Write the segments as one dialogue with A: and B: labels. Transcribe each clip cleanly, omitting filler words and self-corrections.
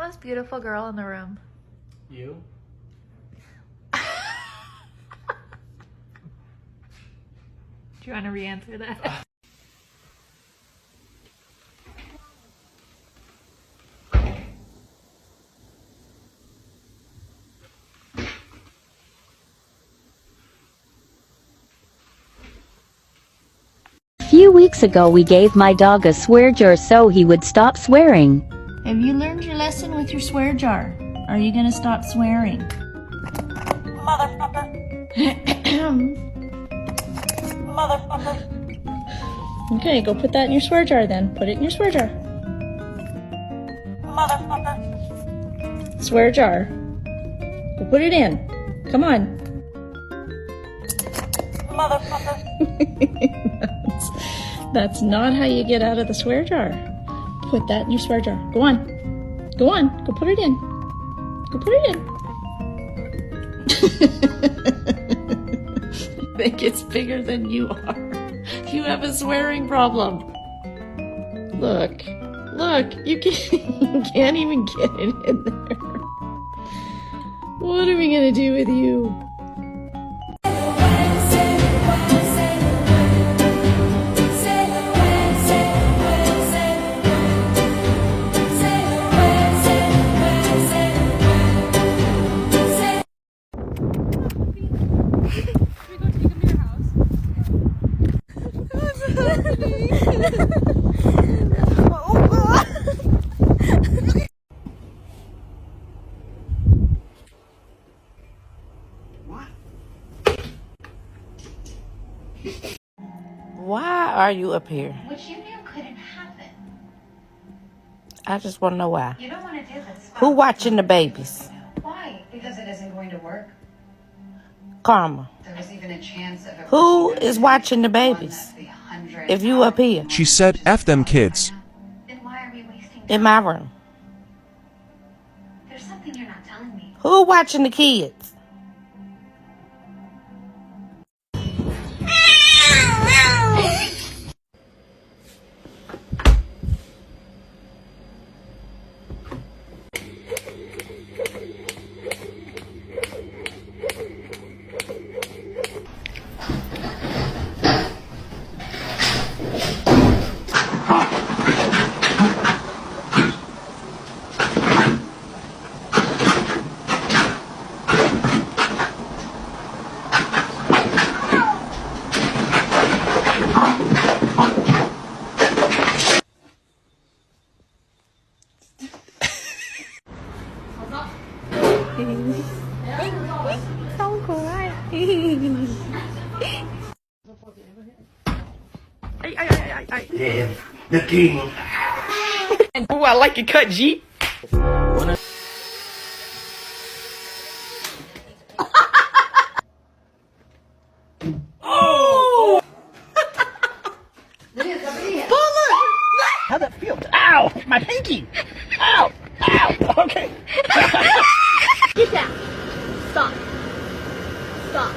A: most beautiful girl in the room?
B: You?
A: Do you want to re-answer that?
C: A few weeks ago we gave my dog a swear jar so he would stop swearing.
D: Have you learned your lesson with your swear jar? Are you gonna stop swearing? Motherfucker. Motherfucker. Okay, go put that in your swear jar then. Put it in your swear jar. Motherfucker. Swear jar. Go put it in. Come on. Motherfucker. That's not how you get out of the swear jar. Put that in your swear jar. Go on. Go on. Go put it in. Go put it in. I think it's bigger than you are. You have a swearing problem. Look. Look. You can't even get it in there. What are we going to do with you?
E: Why are you up here?
F: Which you knew couldn't happen.
E: I just want to know why.
F: You don't want to do this.
E: Who watching the babies?
F: Why? Because it isn't going to work.
E: Karma.
F: There was even a chance of it.
E: Who is watching the babies? If you up here.
G: She said, F them kids.
F: Then why are we wasting time?
E: In my room.
F: There's something you're not telling me.
E: Who watching the kids?
B: Yeah, the king.
E: Oh, I like your cut, G. Oh!
B: How'd that feel? Ow! My pinky! Ow! Ow! Okay.
H: Get down. Stop. Stop.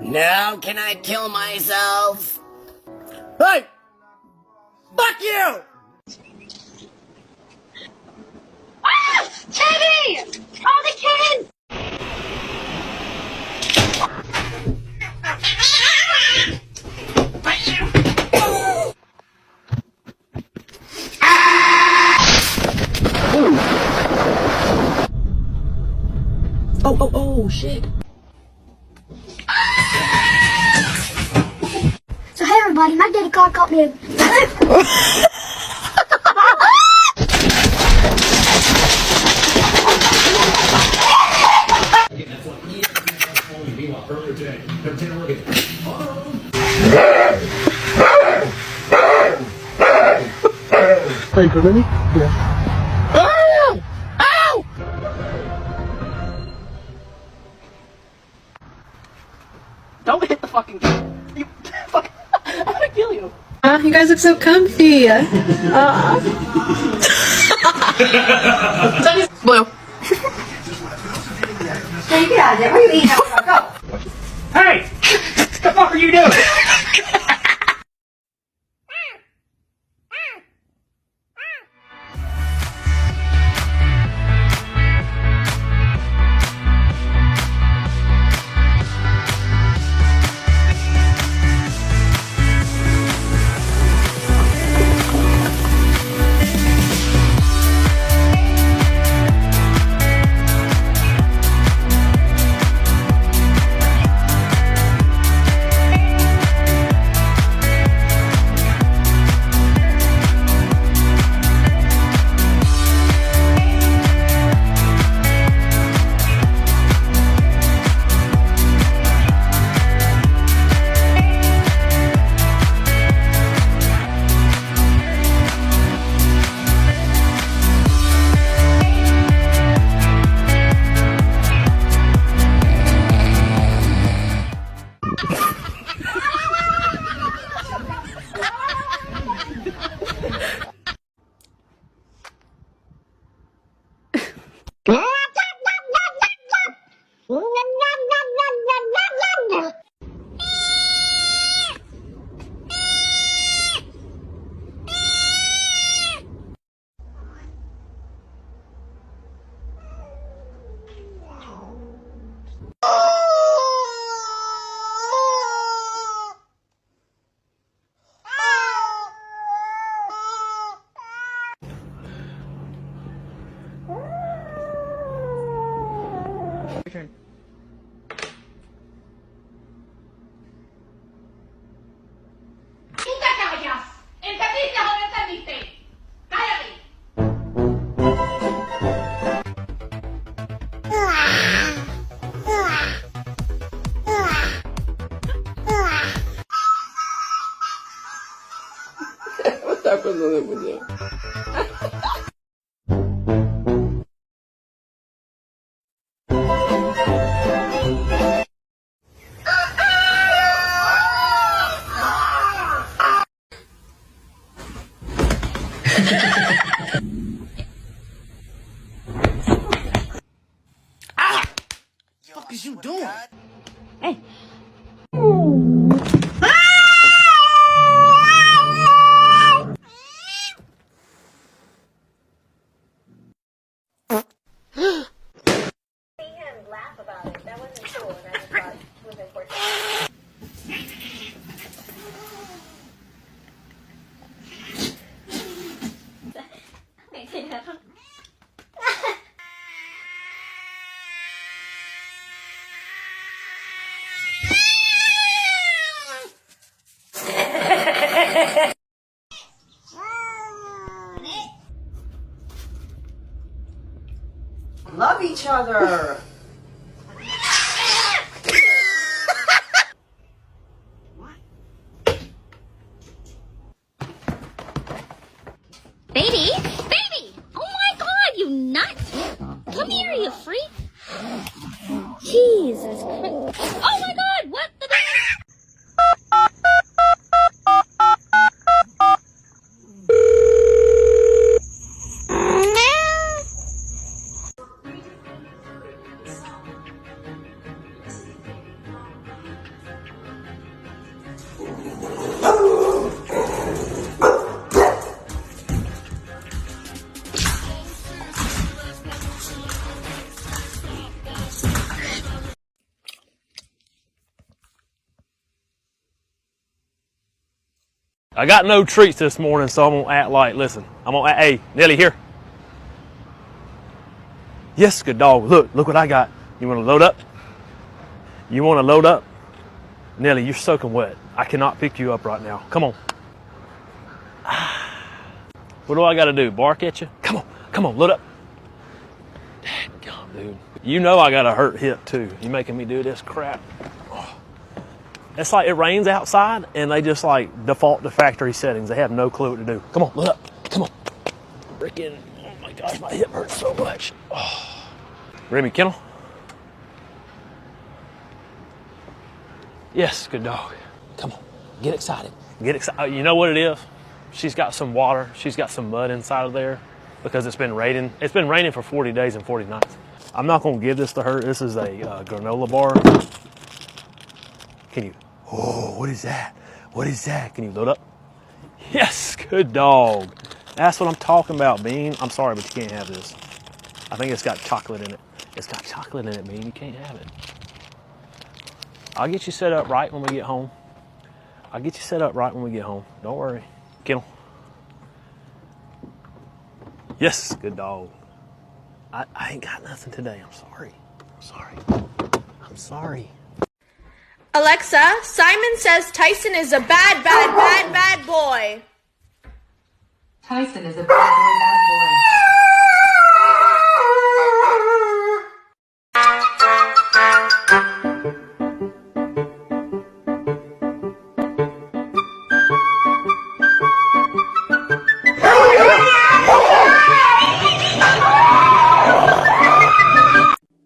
E: Now can I kill myself? Hey! Fuck you!
H: Ah! Teddy! All the kittens!
E: Oh, shit.
H: So hey everybody, my daddy caught me.
B: Hey, Corinne? Yeah.
E: Ow! Ow! Don't hit the fucking... You fucking... I'm gonna kill you.
D: Aw, you guys look so comfy. Blue.
B: Hey, get out of there. What are you eating out? Go. Hey! What the fuck are you doing?
E: What is you doing?
B: Love each other.
H: Baby? Baby! Oh my god, you nuts! Come here, you freak! Jesus Christ. Oh my god, what the
G: I got no treats this morning, so I'm gonna act like, listen, I'm gonna act, hey, Nelly, here. Yes, good dog, look what I got. You wanna load up? You wanna load up? Nelly, you're soaking wet. I cannot pick you up right now. Come on. What do I gotta do, bark at you? Come on, load up. Dadgum, dude. You know I got a hurt hip too. You making me do this crap. It's like it rains outside and they just like default to factory settings. They have no clue what to do. Come on, look up. Come on. Freaking, oh my gosh, my hip hurts so much. Oh. Remy, kennel? Yes, good dog. Come on, get excited. Get excited. You know what it is? She's got some water. She's got some mud inside of there because it's been raining. It's been raining for 40 days and 40 nights. I'm not going to give this to her. This is a granola bar. Can you? Oh, what is that? What is that? Can you load up? Yes, good dog. That's what I'm talking about, Bean. I'm sorry, but you can't have this. I think it's got chocolate in it. It's got chocolate in it, Bean. You can't have it. I'll get you set up right when we get home. I'll get you set up right when we get home. Don't worry. Kennel. Yes, good dog. I ain't got nothing today. I'm sorry. I'm sorry.
I: Alexa, Simon says Tyson is a bad boy.
F: Tyson is a bad boy.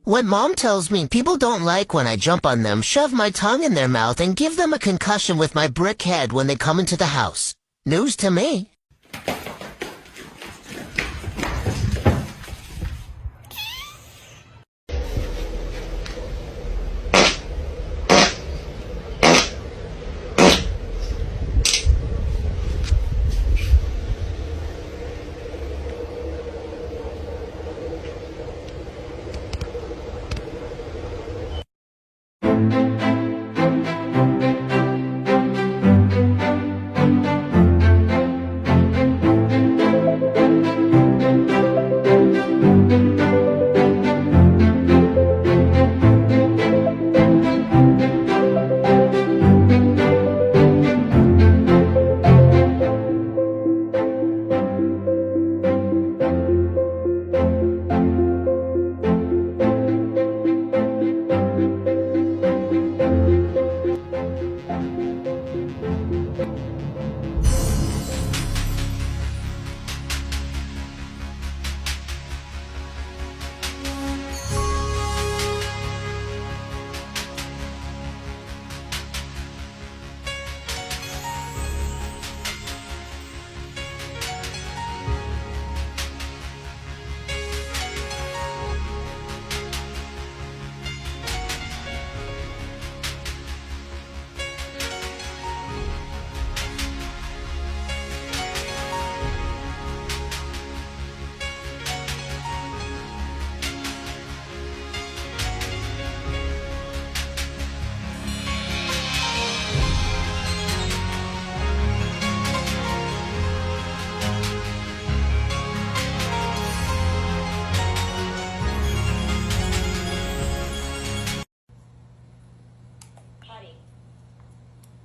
J: When Mom tells me people don't like when I jump on them, shove my tongue in their mouth, and give them a concussion with my brick head when they come into the house. News to me.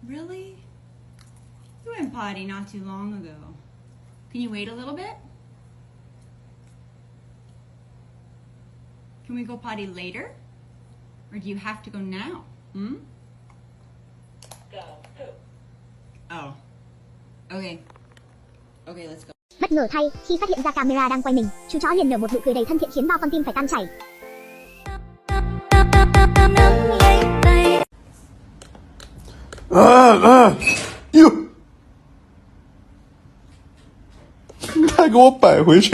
K: Really? You went potty not too long ago. Can you wait a little bit? Can we go potty later? Or do you have to go now? Go. Oh. Okay. Okay, let's go.
H: Bất ngờ thay, khi phát hiện ra camera đang quay mình, chú chó liền nở một nụ cười đầy thân thiện khiến bao con tim phải tan chảy.
L: 你再给我摆回去。